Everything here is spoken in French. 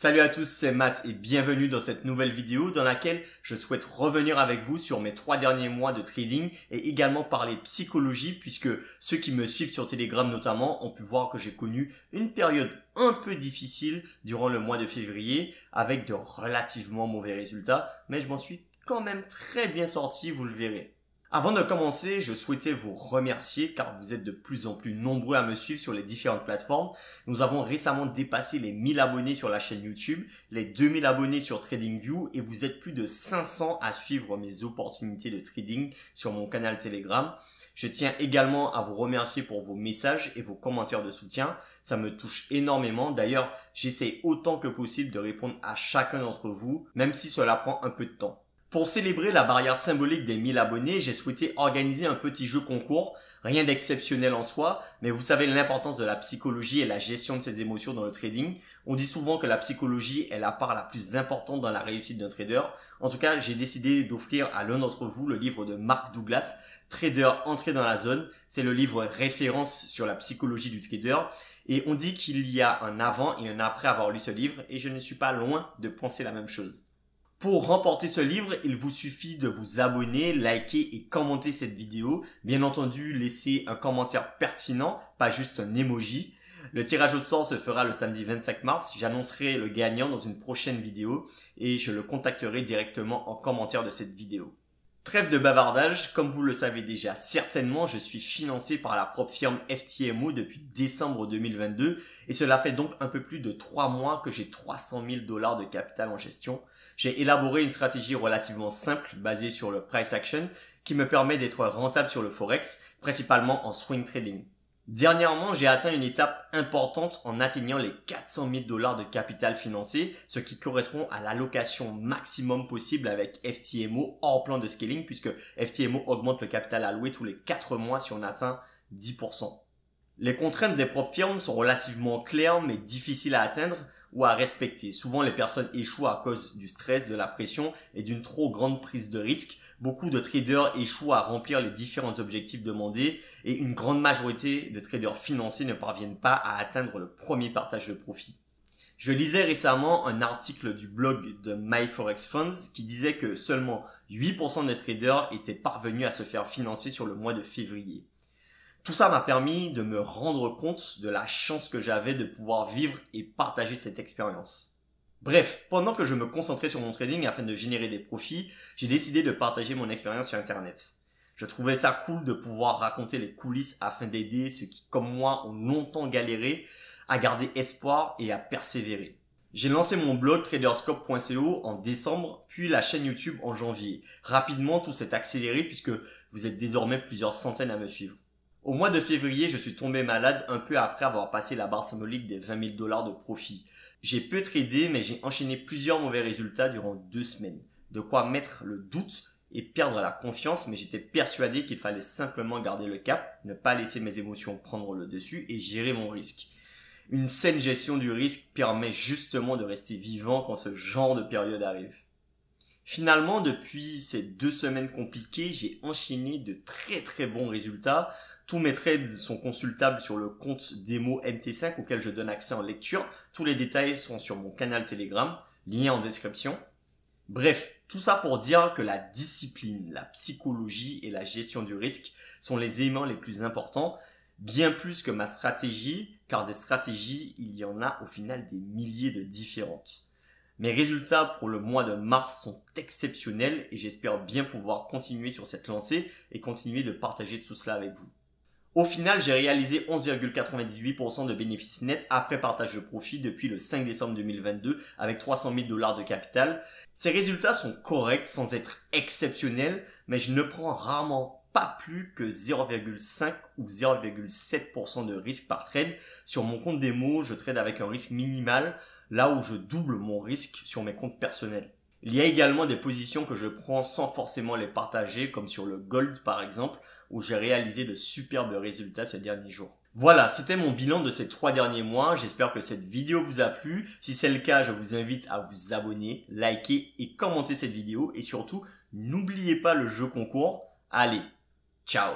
Salut à tous, c'est Matt et bienvenue dans cette nouvelle vidéo dans laquelle je souhaite revenir avec vous sur mes 3 derniers mois de trading et également parler psychologie puisque ceux qui me suivent sur Telegram notamment ont pu voir que j'ai connu une période un peu difficile durant le mois de février avec de relativement mauvais résultats, mais je m'en suis quand même très bien sorti, vous le verrez. Avant de commencer, je souhaitais vous remercier car vous êtes de plus en plus nombreux à me suivre sur les différentes plateformes. Nous avons récemment dépassé les 1000 abonnés sur la chaîne YouTube, les 2000 abonnés sur TradingView et vous êtes plus de 500 à suivre mes opportunités de trading sur mon canal Telegram. Je tiens également à vous remercier pour vos messages et vos commentaires de soutien. Ça me touche énormément. D'ailleurs, j'essaie autant que possible de répondre à chacun d'entre vous, même si cela prend un peu de temps. Pour célébrer la barrière symbolique des 1000 abonnés, j'ai souhaité organiser un petit jeu concours, rien d'exceptionnel en soi, mais vous savez l'importance de la psychologie et la gestion de ses émotions dans le trading. On dit souvent que la psychologie est la part la plus importante dans la réussite d'un trader. En tout cas, j'ai décidé d'offrir à l'un d'entre vous le livre de Mark Douglas, Trader entré dans la zone. C'est le livre référence sur la psychologie du trader. Et on dit qu'il y a un avant et un après avoir lu ce livre, et je ne suis pas loin de penser la même chose. Pour remporter ce livre, il vous suffit de vous abonner, liker et commenter cette vidéo. Bien entendu, laissez un commentaire pertinent, pas juste un emoji. Le tirage au sort se fera le samedi 25 mars. J'annoncerai le gagnant dans une prochaine vidéo et je le contacterai directement en commentaire de cette vidéo. Trêve de bavardage, comme vous le savez déjà certainement, je suis financé par la propre firme FTMO depuis décembre 2022 et cela fait donc un peu plus de 3 mois que j'ai 300 000 $ de capital en gestion. J'ai élaboré une stratégie relativement simple basée sur le price action qui me permet d'être rentable sur le forex, principalement en swing trading. Dernièrement, j'ai atteint une étape importante en atteignant les 400 000 $ de capital financier, ce qui correspond à l'allocation maximum possible avec FTMO hors plan de scaling puisque FTMO augmente le capital alloué tous les 4 mois si on atteint 10%. Les contraintes des propres firmes sont relativement claires mais difficiles à atteindre ou à respecter. Souvent, les personnes échouent à cause du stress, de la pression et d'une trop grande prise de risque. Beaucoup de traders échouent à remplir les différents objectifs demandés et une grande majorité de traders financiers ne parviennent pas à atteindre le premier partage de profit. Je lisais récemment un article du blog de MyForexFunds qui disait que seulement 8% des traders étaient parvenus à se faire financer sur le mois de février. Tout ça m'a permis de me rendre compte de la chance que j'avais de pouvoir vivre et partager cette expérience. Bref, pendant que je me concentrais sur mon trading afin de générer des profits, j'ai décidé de partager mon expérience sur Internet. Je trouvais ça cool de pouvoir raconter les coulisses afin d'aider ceux qui, comme moi, ont longtemps galéré à garder espoir et à persévérer. J'ai lancé mon blog traderscope.co en décembre, puis la chaîne YouTube en janvier. Rapidement, tout s'est accéléré puisque vous êtes désormais plusieurs centaines à me suivre. Au mois de février, je suis tombé malade un peu après avoir passé la barre symbolique des 20 000 $ de profit. J'ai peu tradé, mais j'ai enchaîné plusieurs mauvais résultats durant 2 semaines. De quoi mettre le doute et perdre la confiance, mais j'étais persuadé qu'il fallait simplement garder le cap, ne pas laisser mes émotions prendre le dessus et gérer mon risque. Une saine gestion du risque permet justement de rester vivant quand ce genre de période arrive. Finalement, depuis ces 2 semaines compliquées, j'ai enchaîné de très bons résultats. Tous mes trades sont consultables sur le compte démo MT5 auquel je donne accès en lecture. Tous les détails sont sur mon canal Telegram, lien en description. Bref, tout ça pour dire que la discipline, la psychologie et la gestion du risque sont les éléments les plus importants, bien plus que ma stratégie, car des stratégies, il y en a au final des milliers de différentes. Mes résultats pour le mois de mars sont exceptionnels et j'espère bien pouvoir continuer sur cette lancée et continuer de partager tout cela avec vous. Au final, j'ai réalisé 11,98% de bénéfices nets après partage de profit depuis le 5 décembre 2022 avec 300 000 $ de capital. Ces résultats sont corrects sans être exceptionnels, mais je ne prends rarement pas plus que 0,5 ou 0,7% de risque par trade. Sur mon compte démo, je trade avec un risque minimal, là où je double mon risque sur mes comptes personnels. Il y a également des positions que je prends sans forcément les partager, comme sur le gold par exemple, où j'ai réalisé de superbes résultats ces derniers jours. Voilà, c'était mon bilan de ces 3 derniers mois. J'espère que cette vidéo vous a plu. Si c'est le cas, je vous invite à vous abonner, liker et commenter cette vidéo. Et surtout, n'oubliez pas le jeu concours. Allez, ciao!